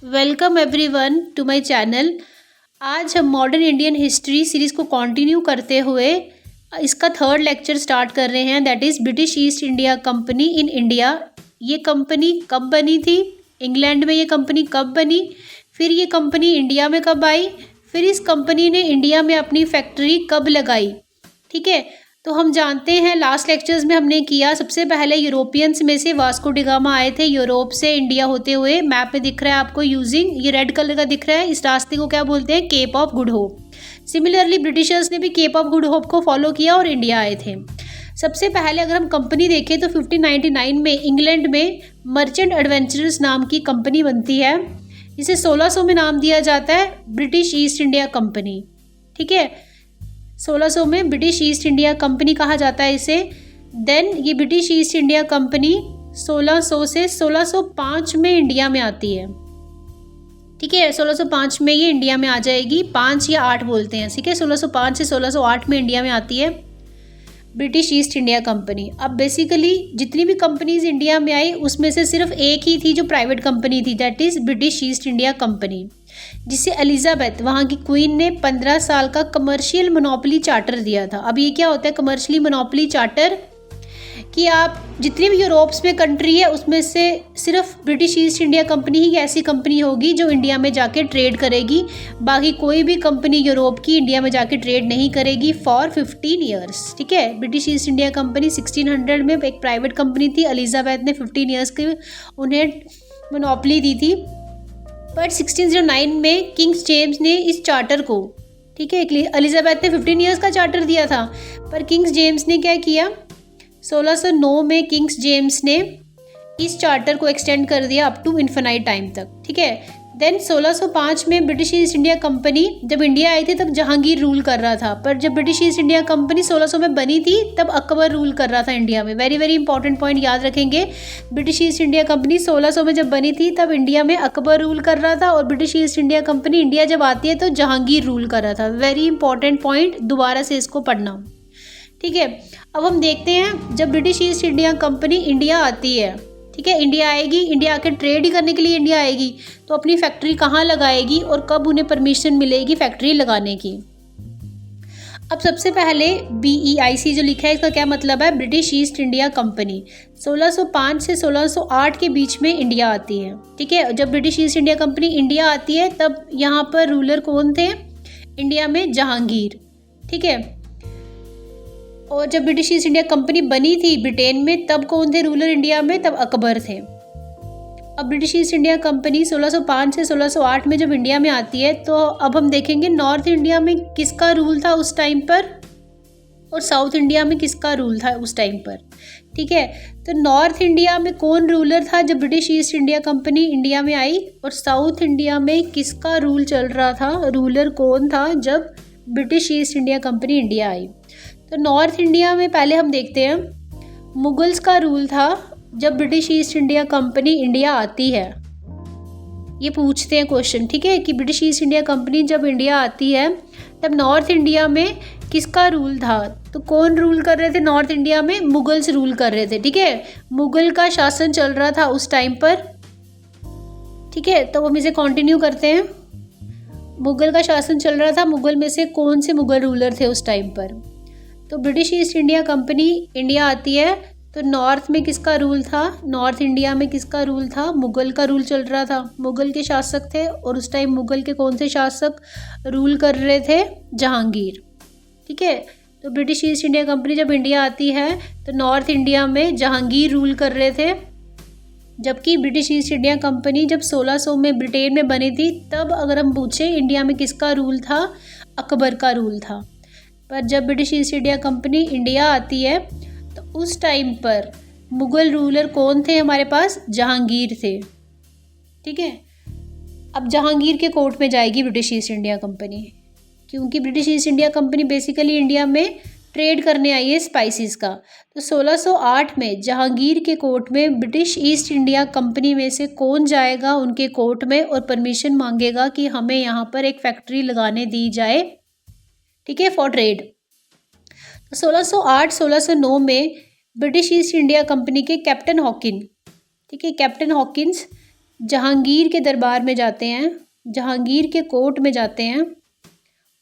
Welcome everyone to my channel. आज हम modern Indian history series को कंटिन्यू करते हुए इसका थर्ड लेक्चर स्टार्ट कर रहे हैं, that is British East India company in India. ये कंपनी कब बनी थी, इंग्लैंड में ये कंपनी कब बनी, फिर ये कंपनी इंडिया में कब आई, फिर इस कंपनी ने इंडिया में अपनी फैक्ट्री कब लगाई। ठीक है, तो हम जानते हैं लास्ट लेक्चर्स में हमने किया, सबसे पहले यूरोपियंस में से वास्को डी गामा आए थे यूरोप से इंडिया होते हुए। मैप में दिख रहा है आपको, यूजिंग ये रेड कलर का दिख रहा है, इस रास्ते को क्या बोलते हैं, Cape of Good Hope. Similarly Britishers ने भी केप ऑफ गुड होप को फॉलो किया और इंडिया आए थे। सबसे पहले अगर हम कंपनी देखें तो 1599 में इंग्लैंड में मर्चेंट एडवेंचरर्स नाम की कंपनी बनती है। इसे 1600 में नाम दिया जाता है ब्रिटिश ईस्ट इंडिया कंपनी। ठीक है, 1600 में ब्रिटिश ईस्ट इंडिया कंपनी कहा जाता है इसे। देन ये ब्रिटिश ईस्ट इंडिया कंपनी 1600 से 1605 में इंडिया में आती है। ठीक है, 1605 में ये इंडिया में आ जाएगी, 5 या 8 बोलते हैं। ठीक है, 1605 से 1608 में इंडिया में आती है ब्रिटिश ईस्ट इंडिया कंपनी। अब बेसिकली जितनी भी कंपनीज इंडिया में आई उसमें से सिर्फ एक ही थी जो प्राइवेट कंपनी थी, that is British East India company, जिसे एलिजाबेथ वहाँ की क्वीन ने 15 साल का कमर्शियल मोनोपोली चार्टर दिया था। अब ये क्या होता है कमर्शियली मोनोपोली चार्टर, कि आप जितनी भी यूरोप्स में कंट्री है उसमें से सिर्फ ब्रिटिश ईस्ट इंडिया कंपनी ही ऐसी कंपनी होगी जो इंडिया में जाके ट्रेड करेगी, बाकी कोई भी कंपनी यूरोप की इंडिया में जाके ट्रेड नहीं करेगी फॉर 15 ईयर्स। ठीक है, ब्रिटिश ईस्ट इंडिया कंपनी 1600 में एक प्राइवेट कंपनी थी, एलिजाबेथ ने 15 ईयर्स की उन्हें मोनोपोली दी थी। बट 1609 में किंग्स जेम्स ने इस चार्टर को, ठीक है, एलिजाबेथ ने 15 ईयर्स का चार्टर दिया था, पर किंग्स जेम्स ने क्या किया, 1609 में किंग्स जेम्स ने इस चार्टर को एक्सटेंड कर दिया अप टू इन्फिनाइट टाइम तक। ठीक है, देन 1605 में ब्रिटिश ईस्ट इंडिया कंपनी जब इंडिया आई थी तब जहांगीर रूल कर रहा था, पर जब ब्रिटिश ईस्ट इंडिया कंपनी 1600 में बनी थी तब अकबर रूल कर रहा था इंडिया में। वेरी वेरी इंपॉर्टेंट पॉइंट याद रखेंगे, ब्रिटिश ईस्ट इंडिया कंपनी 1600 में जब बनी थी तब इंडिया में अकबर रूल कर रहा था, और British East India company India जब आती है तो जहांगीर रूल कर रहा था। वेरी इंपॉर्टेंट पॉइंट, दोबारा से इसको पढ़ना। ठीक है, अब हम देखते हैं जब British East India company India आती है, ठीक है, इंडिया आएगी, इंडिया आके ट्रेड ही करने के लिए इंडिया आएगी, तो अपनी फैक्ट्री कहाँ लगाएगी और कब उन्हें परमिशन मिलेगी फैक्ट्री लगाने की। अब सबसे पहले BEIC जो लिखा है इसका क्या मतलब है, ब्रिटिश ईस्ट इंडिया कंपनी 1605 से 1608 के बीच में इंडिया आती है। ठीक है, जब British East India company India आती है तब यहाँ पर रूलर कौन थे इंडिया में, जहांगीर। ठीक है, और जब ब्रिटिश ईस्ट इंडिया कंपनी बनी थी ब्रिटेन में तब कौन थे रूलर इंडिया में, तब अकबर थे। अब ब्रिटिश ईस्ट इंडिया कंपनी 1605 से 1608 में जब इंडिया में आती है तो अब हम देखेंगे नॉर्थ इंडिया में किसका रूल था उस टाइम पर और साउथ इंडिया में किसका रूल था उस टाइम पर। ठीक है, तो नॉर्थ इंडिया में कौन रूलर था जब British East India company India में आई, और साउथ इंडिया में किसका रूल चल रहा था, रूलर कौन था जब British East India company India I. तो नॉर्थ इंडिया में पहले हम देखते हैं मुगल्स का रूल था जब British East India company India आती है। ये पूछते हैं क्वेश्चन, ठीक है, कि ब्रिटिश ईस्ट इंडिया कंपनी जब इंडिया आती है तब नॉर्थ इंडिया में किसका रूल था, तो कौन रूल कर रहे थे नॉर्थ इंडिया में, मुगल्स रूल कर रहे थे। ठीक है, मुगल का शासन चल रहा था उस टाइम पर। ठीक है, तो हम इसे कंटिन्यू करते हैं। मुगल का शासन चल रहा था, मुगल में से कौन से मुगल रूलर थे उस टाइम पर, तो British East India company India आती है तो नॉर्थ में किसका रूल था, नॉर्थ इंडिया में किसका रूल था, मुगल का रूल चल रहा था, मुगल के शासक थे, और उस टाइम मुगल के कौन से शासक रूल कर रहे थे, जहांगीर। ठीक है, तो ब्रिटिश ईस्ट इंडिया कंपनी जब इंडिया आती है तो नॉर्थ इंडिया में जहांगीर रूल कर रहे थे, जबकि ब्रिटिश ईस्ट इंडिया कंपनी जब 1600 में ब्रिटेन में बनी थी तब अगर हम पूछें इंडिया में किसका रूल था, अकबर का रूल था। पर जब British East India company India आती है तो उस टाइम पर मुगल रूलर कौन थे हमारे पास, जहांगीर थे। ठीक है, अब जहांगीर के कोर्ट में जाएगी ब्रिटिश ईस्ट इंडिया कंपनी, क्योंकि British East India company basically India में ट्रेड करने आई है स्पाइसेस का। तो 1608 में जहांगीर के कोर्ट में ब्रिटिश ईस्ट इंडिया कंपनी में से कौन जाएगा उनके कोर्ट में और परमिशन मांगेगा कि हमें यहाँ पर एक फैक्ट्री लगाने दी जाए, ठीक है, फॉर ट्रेड। तो 1608-1609 में ब्रिटिश ईस्ट इंडिया कंपनी के कैप्टन हॉकिन, ठीक है, कैप्टन हॉकिंस जहांगीर के दरबार में जाते हैं, जहांगीर के कोर्ट में जाते हैं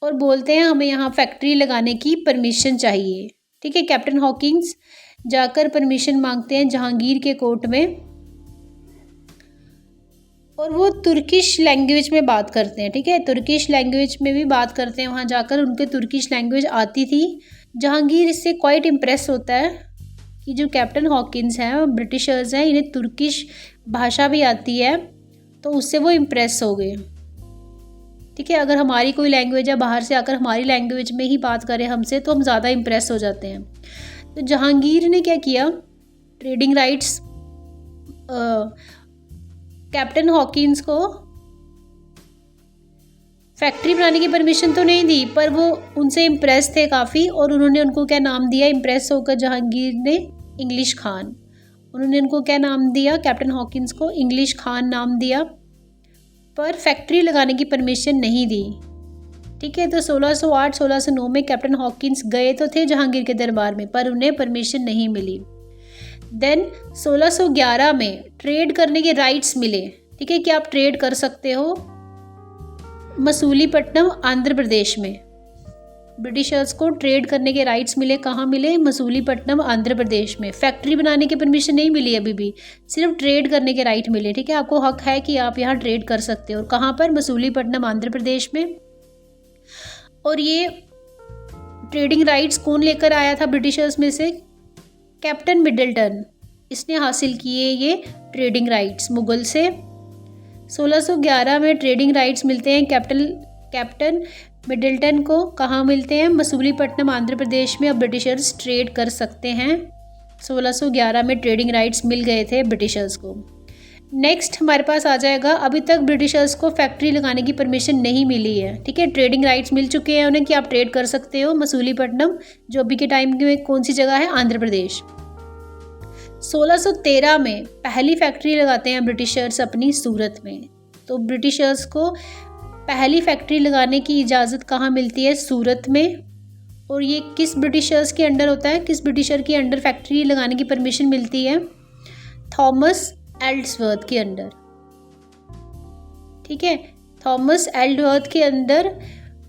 और बोलते हैं हमें यहाँ फैक्ट्री लगाने की परमिशन चाहिए। ठीक है, कैप्टन हॉकिंस जाकर परमिशन मांगते हैं जहांगीर के कोर्ट में और वो तुर्किश लैंग्वेज में बात करते हैं। ठीक है, तुर्किश लैंग्वेज में भी बात करते हैं, वहाँ जाकर उनके तुर्किश लैंग्वेज आती थी। जहांगीर इससे क्वाइट इम्प्रेस होता है कि जो कैप्टन हॉकिंस हैं, ब्रिटिशर्स हैं, इन्हें तुर्किश भाषा भी आती है, तो उससे वो इम्प्रेस हो गए। ठीक है, अगर हमारी कोई लैंग्वेज है, बाहर से आकर हमारी लैंग्वेज में ही बात करें हमसे, तो हम ज़्यादा इम्प्रेस हो जाते हैं। तो जहांगीर ने क्या किया, ट्रेडिंग राइट्स कैप्टन हॉकिंस को फैक्ट्री बनाने की परमिशन तो नहीं दी, पर वो उनसे इम्प्रेस थे काफ़ी, और उन्होंने उनको क्या नाम दिया, इम्प्रेस होकर जहांगीर ने इंग्लिश खान, उन्होंने उनको क्या नाम दिया, कैप्टन हॉकिंस को इंग्लिश खान नाम दिया, पर फैक्ट्री लगाने की परमिशन नहीं दी। ठीक है, तो 1608-1609 में कैप्टन हॉकिंस गए तो थे जहांगीर के दरबार में, पर उन्हें परमिशन नहीं मिली। देन 1611 में ट्रेड करने के राइट्स मिले। ठीक है, कि आप ट्रेड कर सकते हो मसूलीपट्टनम आंध्र प्रदेश में। ब्रिटिशर्स को ट्रेड करने के राइट्स मिले, कहाँ मिले, मसूलीपट्टनम आंध्र प्रदेश में। फैक्ट्री बनाने की परमिशन नहीं मिली अभी भी, सिर्फ ट्रेड करने के राइट मिले। ठीक है, आपको हक है कि आप यहाँ ट्रेड कर सकते हो, कहाँ पर, मसूलीपट्टनम आंध्र प्रदेश में। और ये ट्रेडिंग राइट्स कौन लेकर आया था ब्रिटिशर्स में से, कैप्टन मिडल्टन, इसने हासिल किए ये ट्रेडिंग राइट्स मुगल से। 1611 में ट्रेडिंग राइट्स मिलते हैं कैप्टन मिडल्टन को, कहाँ मिलते हैं, मसूलीपट्टनम आंध्र प्रदेश में। अब ब्रिटिशर्स ट्रेड कर सकते हैं। 1611 में ट्रेडिंग राइट्स मिल गए थे ब्रिटिशर्स को। नेक्स्ट हमारे पास आ जाएगा, अभी तक ब्रिटिशर्स को फैक्ट्री लगाने की परमिशन नहीं मिली है। ठीक है, ट्रेडिंग राइट्स मिल चुके हैं उन्हें कि आप ट्रेड कर सकते हो मसूलीपट्टनम, जो अभी के टाइम में कौन सी जगह है, आंध्र प्रदेश। 1613 में पहली फैक्ट्री लगाते हैं ब्रिटिशर्स अपनी सूरत में। तो ब्रिटिशर्स को पहली फैक्ट्री लगाने की इजाज़त कहाँ मिलती है, सूरत में। और ये किस ब्रिटिशर्स के अंडर होता है, किस ब्रिटिशर के अंडर फैक्ट्री लगाने की परमिशन मिलती है, थॉमस एल्ड्सवर्थ के अंडर। ठीक है, थॉमस एल्ड्सवर्थ के अंदर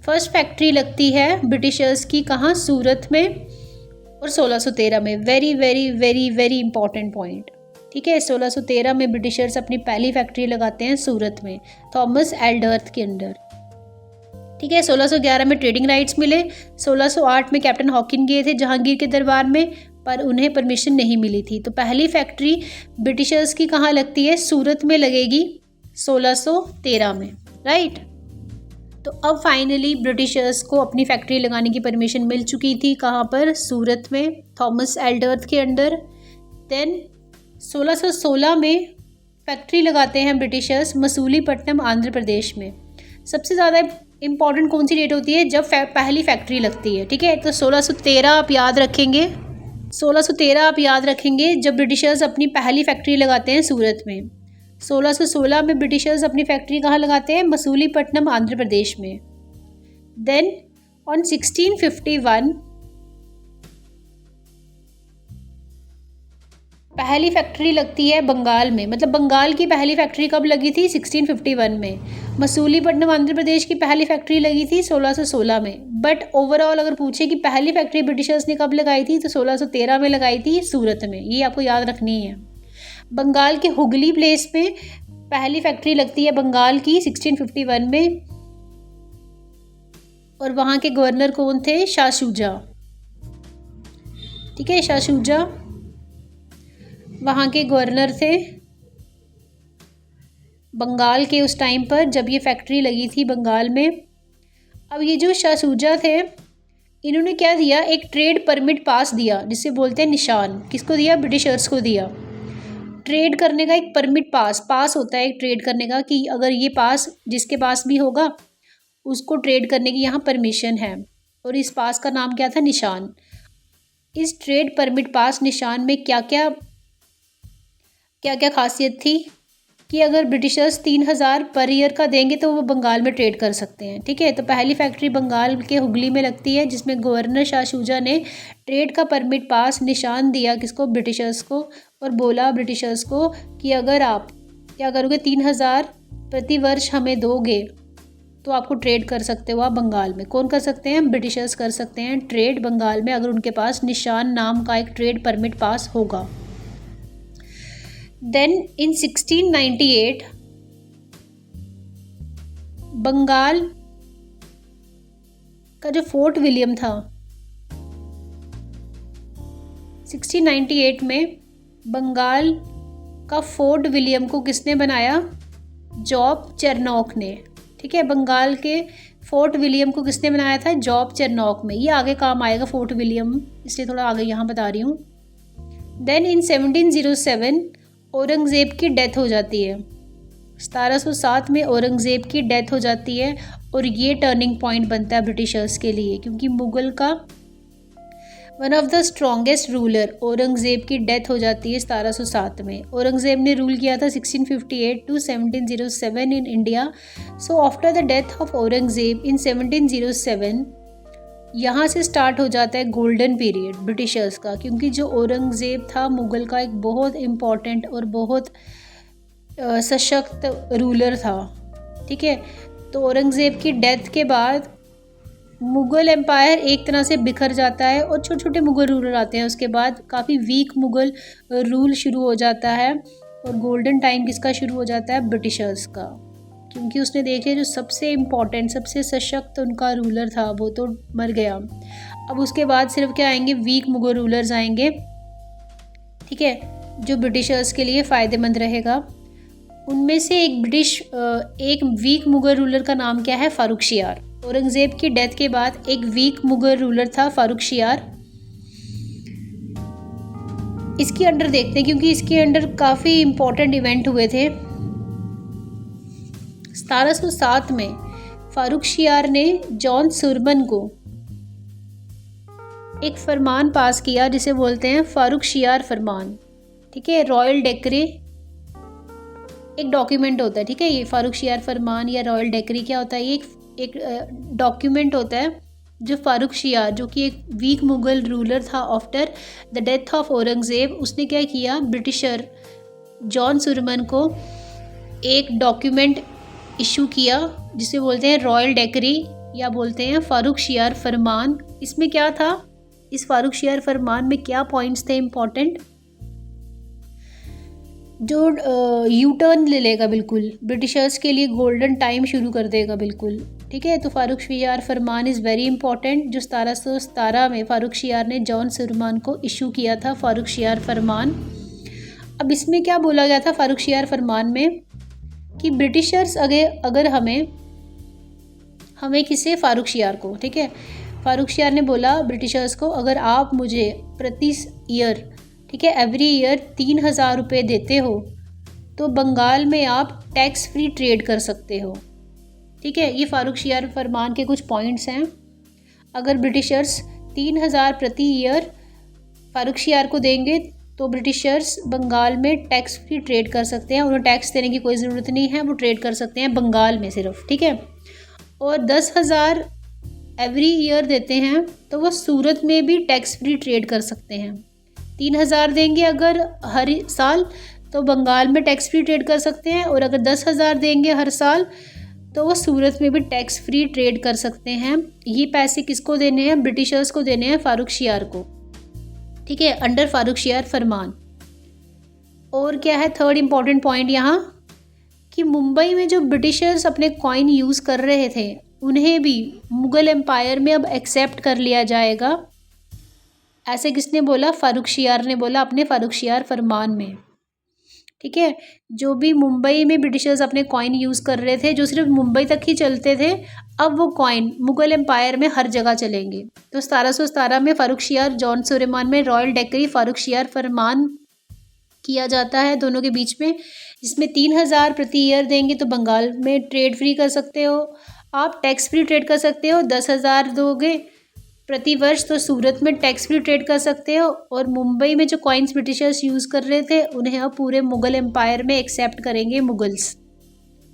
फर्स्ट फैक्ट्री लगती है ब्रिटिशर्स की, कहाँ, सूरत में, और 1613 में। Very very very very important point. ठीक है, 1613 में ब्रिटिशर्स अपनी पहली फैक्ट्री लगाते हैं सूरत में, थॉमस एल्ड्सवर्थ के अंडर। ठीक है, 1611 में ट्रेडिंग राइट्स मिले। 1608 में कैप्टन हॉकिन गए थे जहांगीर के दरबार में, पर उन्हें परमिशन नहीं मिली थी। तो पहली फैक्ट्री ब्रिटिशर्स की कहाँ लगती है, सूरत में लगेगी 1613 में, राइट। तो अब फाइनली ब्रिटिशर्स को अपनी फैक्ट्री लगाने की परमिशन मिल चुकी थी, कहाँ पर, सूरत में, थॉमस एल्ड्सवर्थ के अंडर। देन 1616 में फैक्ट्री लगाते हैं ब्रिटिशर्स मसूलीपट्टनम आंध्र प्रदेश में। सबसे ज़्यादा इंपॉर्टेंट कौन सी डेट होती है, जब पहली फैक्ट्री लगती है। ठीक है, तो 1613 आप याद रखेंगे, 1613 आप याद रखेंगे जब ब्रिटिशर्स अपनी पहली फैक्ट्री लगाते हैं सूरत में। 1616 में ब्रिटिशर्स अपनी फैक्ट्री कहाँ लगाते हैं, मसूलीपट्टनम आंध्र प्रदेश में। देन ऑन 1651 पहली फैक्ट्री लगती है बंगाल में। मतलब बंगाल की पहली फैक्ट्री कब लगी थी, 1651 में। मसूलीपट्टनम आंध्र प्रदेश की पहली फैक्ट्री लगी थी 1616 में। बट ओवरऑल अगर पूछे कि पहली फैक्ट्री ब्रिटिशर्स ने कब लगाई थी, तो 1613 में लगाई थी सूरत में। ये आपको याद रखनी है। बंगाल के हुगली प्लेस में पहली फैक्ट्री लगती है बंगाल की 1651 में, और वहाँ के गवर्नर कौन थे, शाह शुजा। ठीक है, शाह शुजा वहाँ के गवर्नर थे बंगाल के उस टाइम पर, जब ये फैक्ट्री लगी थी बंगाल में। अब ये जो शाह शुजा थे, इन्होंने क्या दिया, एक ट्रेड परमिट पास दिया, जिसे बोलते हैं निशान। किसको दिया, ब्रिटिशर्स को दिया। ट्रेड करने का एक परमिट पास होता है एक ट्रेड करने का, कि अगर ये पास जिसके पास भी होगा उसको ट्रेड करने की यहाँ परमिशन है। और इस पास का नाम क्या था, निशान। इस ट्रेड परमिट पास निशान में क्या क्या खासियत थी कि अगर ब्रिटिशर्स 3000 पर ईयर का देंगे तो वो बंगाल में ट्रेड कर सकते हैं। ठीक है, तो पहली फैक्ट्री बंगाल के हुगली में लगती है, जिसमें गवर्नर शाह शुजा ने ट्रेड का परमिट पास निशान दिया, किसको, ब्रिटिशर्स को, और बोला ब्रिटिशर्स को कि अगर आप क्या करोगे, 3,000 प्रति वर्ष हमें दोगे तो आपको ट्रेड कर सकते हो आप बंगाल में। कौन कर सकते हैं, ब्रिटिशर्स कर सकते हैं ट्रेड बंगाल में, अगर उनके पास निशान नाम का एक ट्रेड परमिट पास होगा। देन इन 1698 बंगाल का जो फोर्ट विलियम था, 1698 में बंगाल का फोर्ट विलियम को किसने बनाया, जॉब चेरनॉक ने। ठीक है, बंगाल के फोर्ट विलियम को किसने बनाया था, जॉब चेरनॉक में। ये आगे काम आएगा फोर्ट विलियम, इसलिए थोड़ा आगे यहाँ बता रही हूँ। देन इन 1707 औरंगज़ेब की डेथ हो जाती है। 1707 में औरंगज़ेब की डेथ हो जाती है और ये टर्निंग पॉइंट बनता है ब्रिटिशर्स के लिए, क्योंकि मुग़ल का one of the strongest ruler Aurangzeb की डेथ हो जाती है 1707 में। औरंगज़ेब ने रूल किया था 1658 to 1707 in India. So after the death of Aurangzeb in 1707 यहाँ से स्टार्ट हो जाता है गोल्डन पीरियड ब्रिटिशर्स का, क्योंकि जो औरंगज़ेब था मुग़ल का एक बहुत इम्पॉर्टेंट और बहुत सशक्त रूलर था। ठीक है, तो औरंगज़ेब की डेथ के बाद मुग़ल एम्पायर एक तरह से बिखर जाता है और छोटे छोटे मुग़ल रूलर आते हैं। उसके बाद काफ़ी वीक मुग़ल रूल शुरू हो जाता है और गोल्डन टाइम किसका शुरू हो जाता है, ब्रिटिशर्स का, क्योंकि उसने देखे जो सबसे इम्पॉर्टेंट सबसे सशक्त उनका रूलर था वो तो मर गया। अब उसके बाद सिर्फ क्या आएंगे, वीक मुग़ल रूलर्स आएंगे। ठीक है, जो ब्रिटिशर्स के लिए फ़ायदेमंद रहेगा। उनमें से एक वीक मुग़ल रूलर का नाम क्या है, फारुखशियार। औरंगज़ेब की डेथ के बाद एक वीक मुग़ल रूलर था फारुखशियार। इसके अंडर देखते हैं, क्योंकि इसके अंडर काफ़ी इम्पोर्टेंट इवेंट हुए थे। 1707 में फारुखशियार ने जॉन सुरमन को एक फरमान पास किया जिसे बोलते हैं फारुखशियार फरमान। ठीक है, रॉयल डेक्री एक डॉक्यूमेंट होता है। ठीक है, ये फारुखशियार फरमान या रॉयल डेक्री क्या होता है, ये एक डॉक्यूमेंट होता है जो फारुखशियार, जो कि एक वीक मुग़ल रूलर था after the death of Aurangzeb, उसने क्या किया, ब्रिटिशर जॉन सुरमन को एक डॉक्यूमेंट इशू किया जिसे बोलते हैं रॉयल डेक्री या बोलते हैं फारुखशियार फरमान। इसमें क्या था, इस फारुखशियार फरमान में क्या पॉइंट्स थे इम्पॉर्टेंट, जो यू टर्न ले लेगा बिल्कुल, ब्रिटिशर्स के लिए गोल्डन टाइम शुरू कर देगा बिल्कुल। ठीक है, तो फारुखशियार फरमान इज़ वेरी इंपॉर्टेंट, जो 1717 में फारुखशियार ने जॉन सुरमान को इशू किया था, फारुखशियार फरमान। अब इसमें क्या बोला गया था फारुखशियार फरमान में कि ब्रिटिशर्स अगर हमें किसे, फारुखशियार को, ठीक है, फारुखशियार ने बोला ब्रिटिशर्स को, अगर आप मुझे प्रति ईयर, ठीक है, एवरी ईयर 3,000 रुपये देते हो तो बंगाल में आप टैक्स फ्री ट्रेड कर सकते हो। ठीक है, ये फारुखशियार फरमान के कुछ पॉइंट्स हैं। अगर ब्रिटिशर्स 3,000 प्रति ईयर फारुखशियार को देंगे तो ब्रिटिशर्स बंगाल में टैक्स फ्री ट्रेड कर सकते हैं, उन्हें टैक्स देने की कोई ज़रूरत नहीं है, वो ट्रेड कर सकते हैं बंगाल में सिर्फ। ठीक है, और 10,000 एवरी ईयर देते हैं तो वो सूरत में भी टैक्स फ्री ट्रेड कर सकते हैं। 3,000 देंगे अगर हर साल तो बंगाल में टैक्स फ्री ट्रेड कर सकते हैं, और अगर 10,000 देंगे हर साल तो वो सूरत में भी टैक्स फ्री ट्रेड कर सकते हैं। ये पैसे किसको देने हैं, ब्रिटिशर्स को देने हैं, फारुखशियार को। ठीक है, अंडर फारुखशियार फरमान। और क्या है थर्ड इम्पॉर्टेंट पॉइंट यहाँ, कि मुंबई में जो ब्रिटिशर्स अपने कॉइन यूज़ कर रहे थे उन्हें भी मुग़ल एम्पायर में अब एक्सेप्ट कर लिया जाएगा। ऐसे किसने बोला, फारुखशियार ने बोला अपने फारुखशियार फरमान में। ठीक है, जो भी मुंबई में ब्रिटिशर्स अपने कॉइन यूज़ कर रहे थे जो सिर्फ मुंबई तक ही चलते थे, अब वो कॉइन मुग़ल एम्पायर में हर जगह चलेंगे। तो 1717 में फारुखशियार जॉन सुलेमान में रॉयल डेक्री फारुखशियार फरमान किया जाता है दोनों के बीच में, जिसमें 3,000 प्रति ईयर देंगे तो बंगाल में ट्रेड फ्री कर सकते हो, आप टैक्स फ्री ट्रेड कर सकते हो। 10,000 दोगे प्रति वर्ष तो सूरत में टैक्स फ्री ट्रेड कर सकते हो, और मुंबई में जो कॉइन्स ब्रिटिशर्स यूज़ कर रहे थे उन्हें अब पूरे मुग़ल एम्पायर में एक्सेप्ट करेंगे मुगल्स।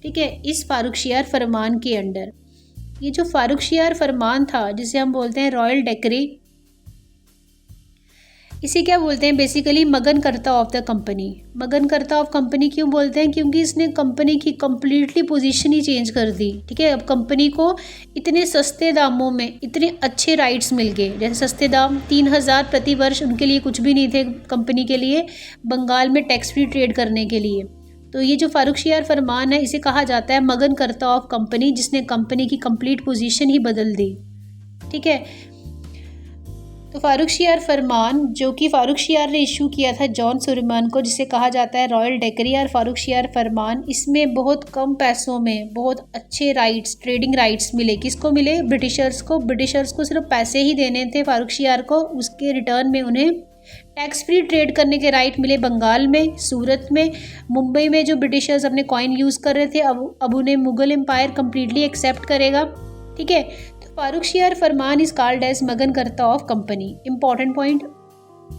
ठीक है, इस फारुखशियार फरमान के अंडर ये जो फारुखशियार फरमान था जिसे हम बोलते हैं रॉयल डेक्री, इसे क्या बोलते हैं basically, Magna Carta of the company. Magna Carta of company क्यों बोलते हैं? क्योंकि इसने कंपनी की कंप्लीटली पोजीशन ही चेंज कर दी। ठीक है, अब कंपनी को इतने सस्ते दामों में इतने अच्छे राइट्स मिल गए। जैसे सस्ते दाम 3,000 प्रति वर्ष उनके लिए कुछ भी नहीं थे कंपनी के लिए, बंगाल में टैक्स फ्री ट्रेड करने के लिए। तो ये जो फारुखशियार फरमान है इसे कहा जाता है मगनकर्ता ऑफ कंपनी, जिसने कंपनी की कंप्लीट पोजीशन ही बदल दी। ठीक है, तो फारुखशियार फरमान जो कि फारुखशियार ने इशू किया था जॉन सुलेमान को, जिसे कहा जाता है रॉयल डेकरियार फारुखशियार फरमान, इसमें बहुत कम पैसों में बहुत अच्छे राइट्स, ट्रेडिंग राइट्स मिले। किसको मिले? ब्रिटिशर्स को। ब्रिटिशर्स को सिर्फ पैसे ही देने थे फारुखशियार को, उसके रिटर्न में उन्हें टैक्स फ्री ट्रेड करने के राइट मिले। बंगाल में, सूरत में, मुंबई में जो ब्रिटिशर्स अपने कॉइन यूज़ कर रहे थे अब उन्हें मुगल एम्पायर कम्प्लीटली एक्सेप्ट करेगा। ठीक है, Farrukhsiyar farman is called as Magna Carta of company. Important point.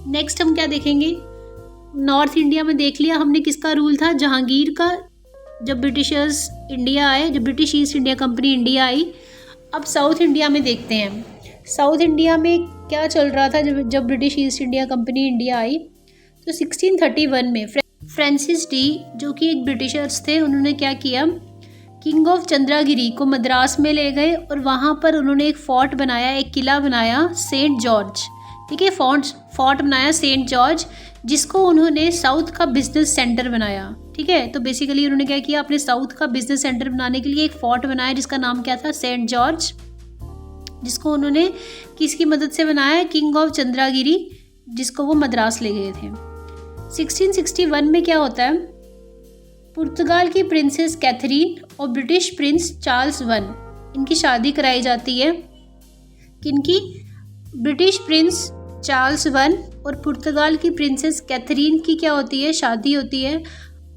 Next हम क्या देखेंगे? नॉर्थ इंडिया में देख लिया हमने किसका रूल था, जहांगीर का, जब ब्रिटिशर्स इंडिया आए, जब British East India company India I. अब साउथ इंडिया में देखते हैं, साउथ इंडिया में क्या चल रहा था जब British East India company India I. तो 1631 में फ्रांसिस डी, जो कि एक ब्रिटिशर्स थे, उन्होंने क्या किया, किंग ऑफ चंद्रागिरी को मद्रास में ले गए और वहाँ पर उन्होंने एक फोर्ट बनाया, एक किला बनाया सेंट जॉर्ज। ठीक है, फोर्ट बनाया सेंट जॉर्ज, जिसको उन्होंने साउथ का बिजनेस सेंटर बनाया। ठीक है, तो बेसिकली उन्होंने क्या किया, अपने साउथ का बिजनेस सेंटर बनाने के लिए एक फोर्ट बनाया जिसका नाम क्या था, सेंट जॉर्ज, जिसको उन्होंने किसकी मदद से बनाया, किंग ऑफ चंद्रागिरी, जिसको वो मद्रास ले गए थे। 1661 में क्या होता है, पुर्तगाल की प्रिंसेस कैथरीन और ब्रिटिश प्रिंस चार्ल्स वन, इनकी शादी कराई जाती है। किनकी? ब्रिटिश प्रिंस चार्ल्स वन और पुर्तगाल की प्रिंसेस कैथरीन की क्या होती है, शादी होती है।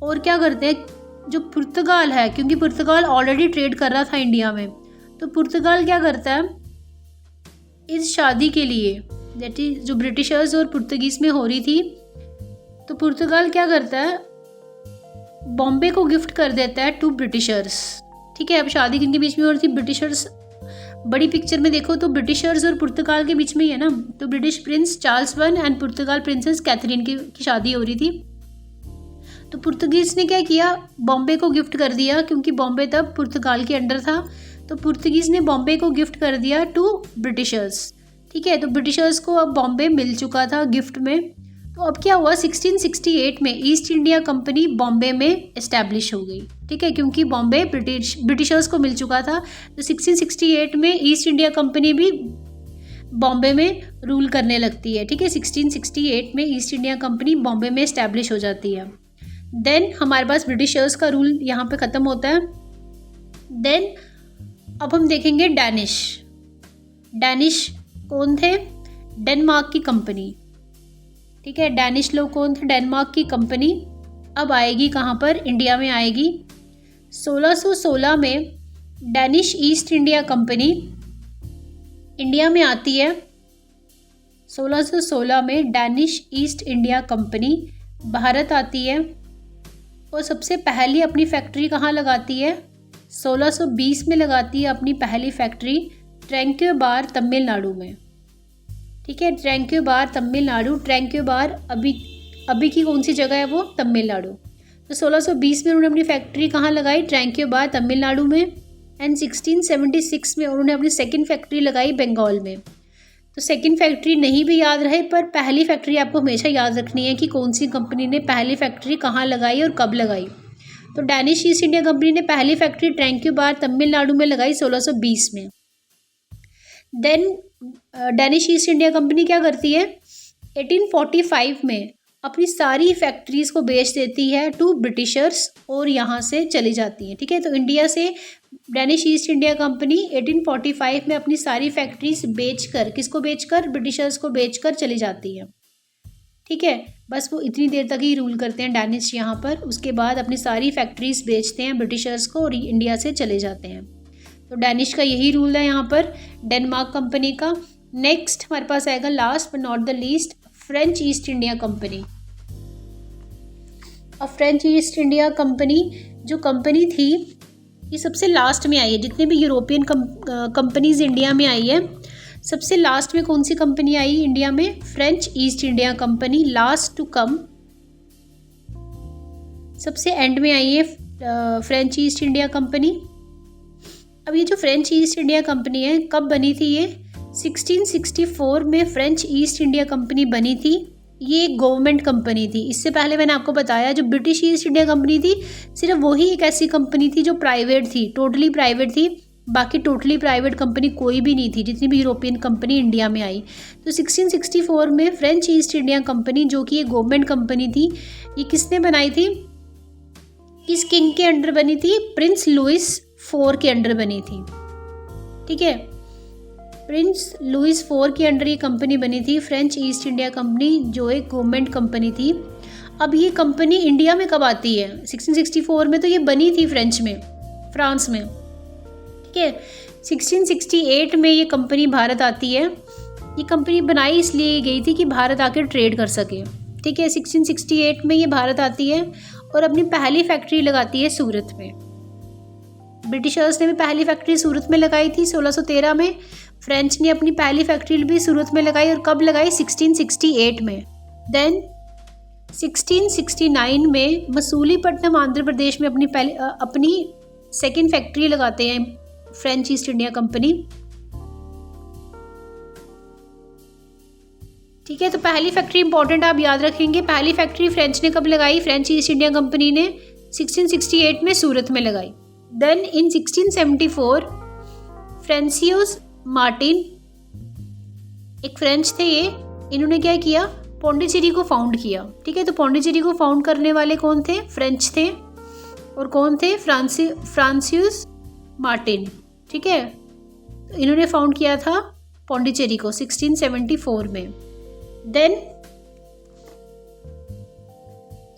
और क्या करते हैं, जो पुर्तगाल है, क्योंकि पुर्तगाल ऑलरेडी ट्रेड कर रहा था इंडिया में, तो पुर्तगाल क्या करता है इस शादी के लिए, दैट इज जो ब्रिटिशर्स और पुर्तगीज में हो रही थी, तो पुर्तगाल क्या करता है, बॉम्बे को गिफ्ट कर देता है टू ब्रिटिशर्स। ठीक है, अब शादी किनके बीच में हो रही थी, ब्रिटिशर्स। बड़ी पिक्चर में देखो तो ब्रिटिशर्स और पुर्तगाल के बीच में ही है ना, तो British prince Charles one and Portugal princess Catherine की शादी हो रही थी। तो पुर्तगीज ने क्या किया, बॉम्बे को गिफ्ट कर दिया, क्योंकि बॉम्बे तब पुर्तगाल के अंडर था, तो पुर्तगीज ने बॉम्बे को गिफ्ट कर दिया टू ब्रिटिशर्स। ठीक है, तो ब्रिटिशर्स को अब बॉम्बे मिल चुका था गिफ्ट में। तो अब क्या हुआ, 1668 में ईस्ट इंडिया कंपनी बॉम्बे में इस्टेब्लिश हो गई। ठीक है, क्योंकि बॉम्बे ब्रिटिशर्स को मिल चुका था, तो 1668 में ईस्ट इंडिया कंपनी भी बॉम्बे में रूल करने लगती है। ठीक है, 1668 में ईस्ट इंडिया कंपनी बॉम्बे में इस्टेब्लिश हो जाती है। देन हमारे पास ब्रिटिशर्स का रूल यहाँ पे ख़त्म होता है। देन अब हम देखेंगे डैनिश। डैनिश कौन थे? डेनमार्क की कंपनी। ठीक है, डैनिश लोग कौन थे? डेनमार्क की कंपनी। अब आएगी कहाँ पर, इंडिया में आएगी। 1616 में Danish East India company India में आती है। 1616 में Danish East India company Bharat आती है और सबसे पहली अपनी फैक्ट्री कहाँ लगाती है, 1620 में लगाती है अपनी पहली फैक्ट्री ट्रैंक्योबार तमिलनाडु में। ठीक है, ट्रैंक्योबार तमिलनाडु, ट्रैंक्योबार अभी की कौन सी जगह है वो, तमिलनाडु। तो 1620 में उन्होंने अपनी फैक्ट्री कहाँ लगाई, ट्रैंक्योबार तमिलनाडु में। एंड 1676 में उन्होंने अपनी सेकंड फैक्ट्री लगाई बंगाल में। तो सेकंड फैक्ट्री नहीं भी याद रहे, पर पहली फैक्ट्री आपको हमेशा याद रखनी है कि कौन सी कंपनी ने पहली फैक्ट्री कहाँ लगाई और कब लगाई। तो डैनिश ईस्ट इंडिया कंपनी ने पहली फैक्ट्री ट्रैंक्योबार तमिलनाडु में लगाई 1620 में। Then Danish East India company क्या करती है, 1845 में अपनी सारी फैक्ट्रीज़ को बेच देती है टू ब्रिटिशर्स और यहाँ से चली जाती है। ठीक है, तो इंडिया से डैनिश ईस्ट इंडिया कंपनी 1845 में अपनी सारी फैक्ट्रीज बेचकर, किसको बेचकर, ब्रिटिशर्स को बेचकर चली जाती है। ठीक है, बस वो इतनी देर तक ही रूल करते हैं डैनिश यहाँ पर, उसके बाद अपनी सारी फैक्ट्रीज बेचते हैं ब्रिटिशर्स को और इंडिया से चले जाते हैं। तो डैनिश का यही रूल है यहाँ पर, डेनमार्क कंपनी का। नेक्स्ट हमारे पास आएगा last but not the least, French East India company. अब फ्रेंच ईस्ट इंडिया कंपनी जो कंपनी थी ये सबसे लास्ट में आई है, जितने भी यूरोपियन कंपनीज इंडिया में आई है सबसे लास्ट में कौन सी कंपनी आई इंडिया में? French East India company, last to come, सबसे एंड में आई है फ्रेंच ईस्ट इंडिया कंपनी। अब ये जो फ्रेंच ईस्ट इंडिया कंपनी है कब बनी थी? ये 1664 में फ्रेंच ईस्ट इंडिया कंपनी बनी थी। ये एक गवर्नमेंट कंपनी थी। इससे पहले मैंने आपको बताया जो ब्रिटिश ईस्ट इंडिया कंपनी थी सिर्फ वही एक ऐसी कंपनी थी जो प्राइवेट थी, टोटली प्राइवेट थी। बाकी टोटली प्राइवेट कंपनी कोई भी नहीं थी जितनी भी यूरोपियन कंपनी इंडिया में आई। तो 1664 में फ्रेंच ईस्ट इंडिया कंपनी जो कि एक गवर्नमेंट कंपनी थी, ये किसने बनाई थी? किस किंग के अंडर बनी थी? प्रिंस लुइस 4 के अंडर बनी थी। ठीक है, प्रिंस लुइस 4 के अंडर ये कंपनी बनी थी, फ्रेंच ईस्ट इंडिया कंपनी, जो एक गवर्नमेंट कंपनी थी। अब ये कंपनी इंडिया में कब आती है? 1664 में तो ये बनी थी फ्रेंच में, फ्रांस में। ठीक है, 1668 में ये कंपनी भारत आती है। ये कंपनी बनाई इसलिए गई थी कि भारत आकर ट्रेड कर सके। ठीक है, 1668 में ये भारत आती है और अपनी पहली फैक्ट्री लगाती है सूरत में। ब्रिटिशर्स ने भी पहली फैक्ट्री सूरत में लगाई थी 1613 में। फ्रेंच ने अपनी पहली फैक्ट्री भी सूरत में लगाई, और कब लगाई? 1668 में। देन 1669 में मसूलीपट्टनम आंध्र प्रदेश में अपनी सेकेंड फैक्ट्री लगाते हैं फ्रेंच ईस्ट इंडिया कंपनी। ठीक है, तो पहली फैक्ट्री इंपॉर्टेंट आप याद रखेंगे। पहली फैक्ट्री फ्रेंच ने कब लगाई? फ्रेंच ईस्ट इंडिया कंपनी ने 1668 में सूरत में लगाई। देन इन 1674 फ्रांसिस मार्टिन, एक फ्रेंच थे ये, इन्होंने क्या किया? पौंडीचेरी को फाउंड किया। ठीक है, तो पौंडीचेरी को फाउंड करने वाले कौन थे? फ्रेंच थे। और कौन थे? Francis Martin. ठीक है, तो इन्होंने फाउंड किया था पौंडीचेरी को 1674 में। देन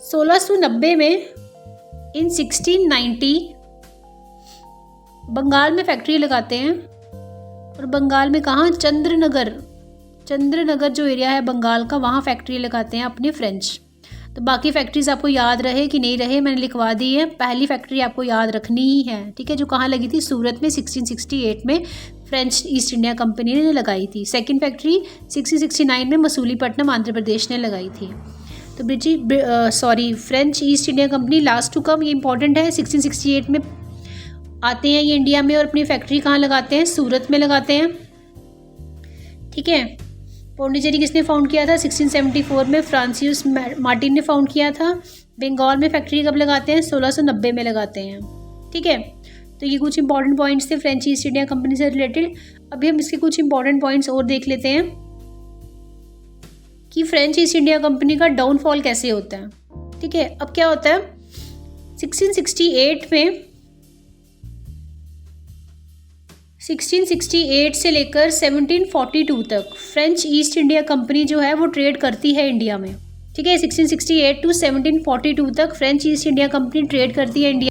1690 में, इन 1690 बंगाल में फैक्ट्री लगाते हैं। और बंगाल में कहाँ? चंद्रनगर जो एरिया है बंगाल का, वहाँ फैक्ट्री लगाते हैं अपने फ्रेंच। तो बाकी फैक्ट्रीज आपको याद रहे कि नहीं रहे मैंने लिखवा दी है। पहली फैक्ट्री आपको याद रखनी ही है। ठीक है, जो कहाँ लगी थी? सूरत में 1668 में फ्रेंच ईस्ट इंडिया कंपनी ने लगाई थी। सेकंड फैक्ट्री 1669 में मसूलीपट्टनम आंध्र प्रदेश ने लगाई थी। तो French East India company last to come, ये इंपॉर्टेंट है। 1668 में आते हैं ये इंडिया में और अपनी फैक्ट्री कहाँ लगाते हैं? सूरत में लगाते हैं। ठीक है, पौंडीचेरी किसने फाउंड किया था? 1674 में फ्रांसिस मार्टिन ने फाउंड किया था। बंगाल में फैक्ट्री कब लगाते हैं? 1690 में लगाते हैं। ठीक है, तो ये कुछ इंपॉर्टेंट पॉइंट्स थे फ्रेंच ईस्ट इंडिया कंपनी से रिलेटेड। अभी हम इसके कुछ इंपॉर्टेंट पॉइंट्स और देख लेते हैं कि फ्रेंच ईस्ट इंडिया कंपनी का डाउनफॉल कैसे होता है। ठीक है, अब क्या होता है? 1668 से लेकर 1742 तक फ्रेंच ईस्ट इंडिया कंपनी जो है वो ट्रेड करती है इंडिया में। ठीक है, 1668 टू 1742 तक French East India company trade करती है इंडिया।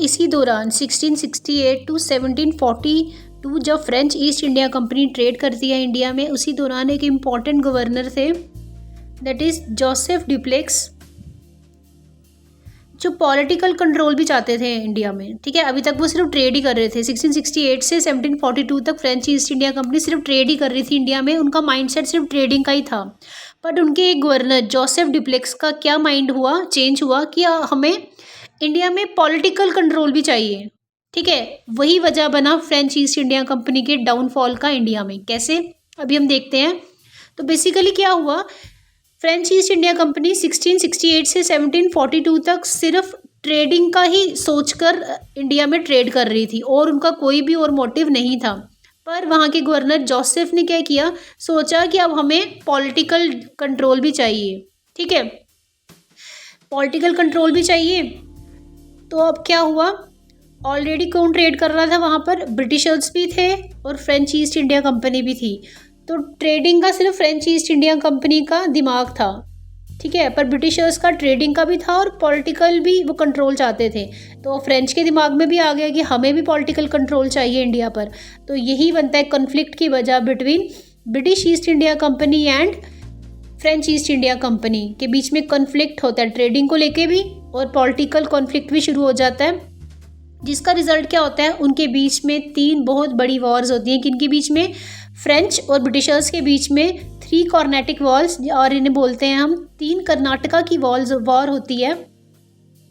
इसी दौरान 1668 टू 1742 जब French East India company trade करती है इंडिया में, उसी दौरान एक इम्पॉर्टेंट गवर्नर थे, दैट इज़ जोसेफ डुप्लेक्स, जो पॉलिटिकल कंट्रोल भी चाहते थे इंडिया में। ठीक है, अभी तक वो सिर्फ ट्रेड ही कर रहे थे। 1668 से 1742 तक फ्रेंच ईस्ट इंडिया कंपनी सिर्फ ट्रेड ही कर रही थी इंडिया में। उनका माइंडसेट सिर्फ ट्रेडिंग का ही था। बट उनके एक गवर्नर जोसेफ डुप्लेक्स का क्या माइंड हुआ? चेंज हुआ कि हमें इंडिया में पॉलिटिकल कंट्रोल भी चाहिए। ठीक है, वही वजह बना फ्रेंच ईस्ट इंडिया कंपनी के डाउनफॉल का इंडिया में। कैसे? अभी हम देखते हैं। तो बेसिकली क्या हुआ? फ्रेंच ईस्ट इंडिया कंपनी 1668 से 1742 तक सिर्फ ट्रेडिंग का ही सोचकर इंडिया में ट्रेड कर रही थी और उनका कोई भी और मोटिव नहीं था। पर वहाँ के गवर्नर जोसेफ ने क्या किया? सोचा कि अब हमें पॉलिटिकल कंट्रोल भी चाहिए। ठीक है, पॉलिटिकल कंट्रोल भी चाहिए। तो अब क्या हुआ? ऑलरेडी कौन ट्रेड कर रहा था वहाँ पर? ब्रिटिशर्स भी थे और फ्रेंच ईस्ट इंडिया कंपनी भी थी। तो ट्रेडिंग का सिर्फ फ्रेंच ईस्ट इंडिया कंपनी का दिमाग था। ठीक है, पर ब्रिटिशर्स का ट्रेडिंग का भी था और पॉलिटिकल भी वो कंट्रोल चाहते थे। तो फ्रेंच के दिमाग में भी आ गया कि हमें भी पॉलिटिकल कंट्रोल चाहिए इंडिया पर। तो यही बनता है कन्फ्लिक्ट की वजह between British East India company and French East India company के बीच में कन्फ्लिक्ट होता है, ट्रेडिंग को लेके भी और पॉलिटिकल कॉन्फ्लिक्ट भी शुरू हो जाता है, जिसका रिजल्ट क्या होता है? उनके बीच में 3 बहुत बड़ी वॉर्स होती हैं। किनके बीच में? फ्रेंच और ब्रिटिशर्स के बीच में 3 कार्नेटिक वॉर्स, और इन्हें बोलते हैं हम 3 कर्नाटका की वॉर होती है।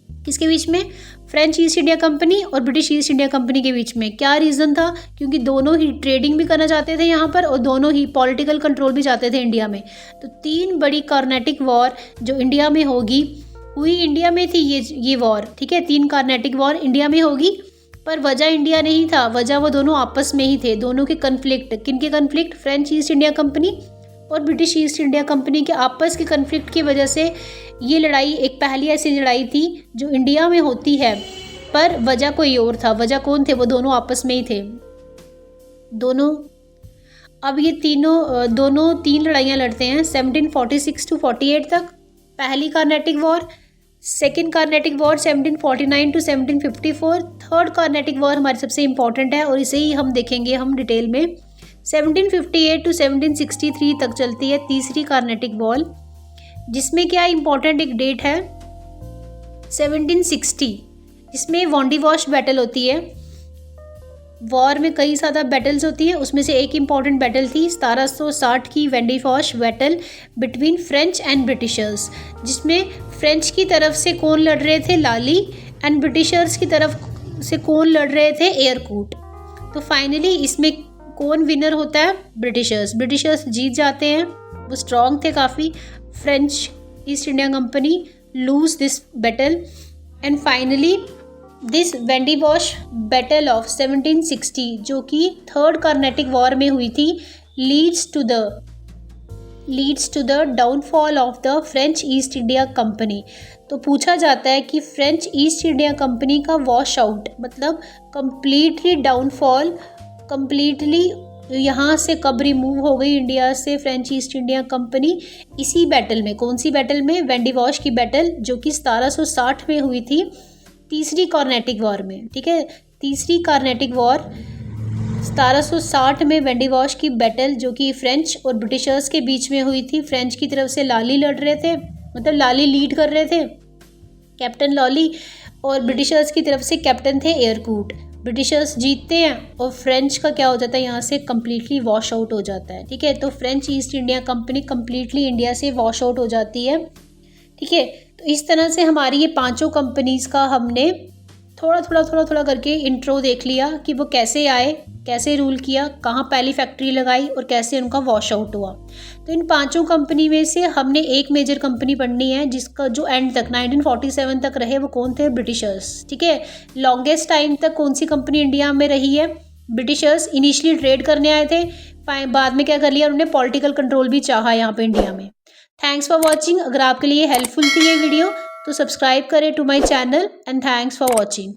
किसके बीच में? फ्रेंच ईस्ट इंडिया कंपनी और ब्रिटिश ईस्ट इंडिया कंपनी के बीच में। क्या रीज़न था? क्योंकि दोनों ही ट्रेडिंग भी करना चाहते थे यहाँ पर और दोनों ही पॉलिटिकल कंट्रोल भी चाहते थे इंडिया में। तो 3 बड़ी कार्नेटिक वॉर जो इंडिया में हुई इंडिया में थी ये वॉर, ठीक है। 3 कार्नेटिक वॉर इंडिया में होगी, पर वजह इंडिया नहीं था, वजह वो दोनों आपस में ही थे। दोनों के कन्फ्लिक्ट, किनके conflict? French East India company और ब्रिटिश ईस्ट इंडिया कंपनी के आपस के कन्फ्लिक्ट की वजह से ये लड़ाई एक पहली ऐसी लड़ाई थी जो इंडिया में होती है, पर वजह कोई और था। वजह कौन थे? वो दोनों आपस में ही थे दोनों। अब ये दोनों 3 लड़ाइयाँ लड़ते हैं 1746 to 48 तक। पहली Carnatic war, second Carnatic war 1749 to 1754, third Carnatic war हमारी सबसे इंपॉर्टेंट है और इसे ही हम देखेंगे हम डिटेल में। 1758 to 1763 तक चलती है तीसरी कार्नेटिक वॉर, जिसमें क्या इंपॉर्टेंट एक डेट है 1760, जिसमें वॉन्डीवॉश बैटल होती है। वॉर में कई ज़्यादा बैटल्स होती हैं, उसमें से एक इम्पॉर्टेंट बैटल थी 1760 की Wandiwash battle between French and Britishers, जिसमें फ्रेंच की तरफ से कौन लड़ रहे थे? लाली, एंड ब्रिटिशर्स की तरफ से कौन लड़ रहे थे? एयरकूट। तो फाइनली इसमें कौन विनर होता है? ब्रिटिशर्स जीत जाते हैं, वो स्ट्रॉन्ग थे काफ़ी। French East India company lose this battle, and finally this Wandiwash battle of 1760 जो कि थर्ड कार्नेटिक वॉर में हुई थी leads to the downfall of the French East India company. तो पूछा जाता है कि फ्रेंच ईस्ट इंडिया कंपनी का वॉश आउट मतलब कंप्लीटली डाउनफॉल, कंप्लीटली यहाँ से कब रिमूव हो गई इंडिया से फ्रेंच ईस्ट इंडिया कंपनी? इसी बैटल में। कौन सी बैटल में? वॉन्डीवॉश की बैटल, जो कि 1760 में हुई थी, तीसरी कार्नेटिक वॉर में, ठीक है। तीसरी कार्नेटिक वॉर 1760 में वॉन्डीवॉश की बैटल जो कि फ्रेंच और ब्रिटिशर्स के बीच में हुई थी। फ्रेंच की तरफ से लाली लड़ रहे थे, मतलब लाली लीड कर रहे थे, कैप्टन लॉली, और ब्रिटिशर्स की तरफ से कैप्टन थे एयरकूट। ब्रिटिशर्स जीतते हैं और फ्रेंच का क्या हो जाता है? यहाँ से कम्प्लीटली वॉश आउट हो जाता है, ठीक है। तो French East India company completely India से वॉश आउट हो जाती है, ठीक है। तो इस तरह से हमारी ये 5 कंपनीज़ का हमने थोड़ा करके इंट्रो देख लिया कि वो कैसे आए, कैसे रूल किया, कहाँ पहली फैक्ट्री लगाई और कैसे उनका वॉश आउट हुआ। तो इन 5 कंपनी में से हमने एक मेजर कंपनी पढ़नी है जिसका जो एंड तक 1947 तक रहे, वो कौन थे? ब्रिटिशर्स, ठीक है। लॉन्गेस्ट टाइम तक कौन सी कंपनी इंडिया में रही है? ब्रिटिशर्स। इनिशियली ट्रेड करने आए थे, बाद में क्या कर लिया उन्होंने? पॉलिटिकल कंट्रोल भी चाहा यहाँ पे इंडिया में। Thanks for watching. अगर आपके लिए हेल्पफुल थी ये वीडियो तो सब्सक्राइब करें to my channel, and thanks for watching.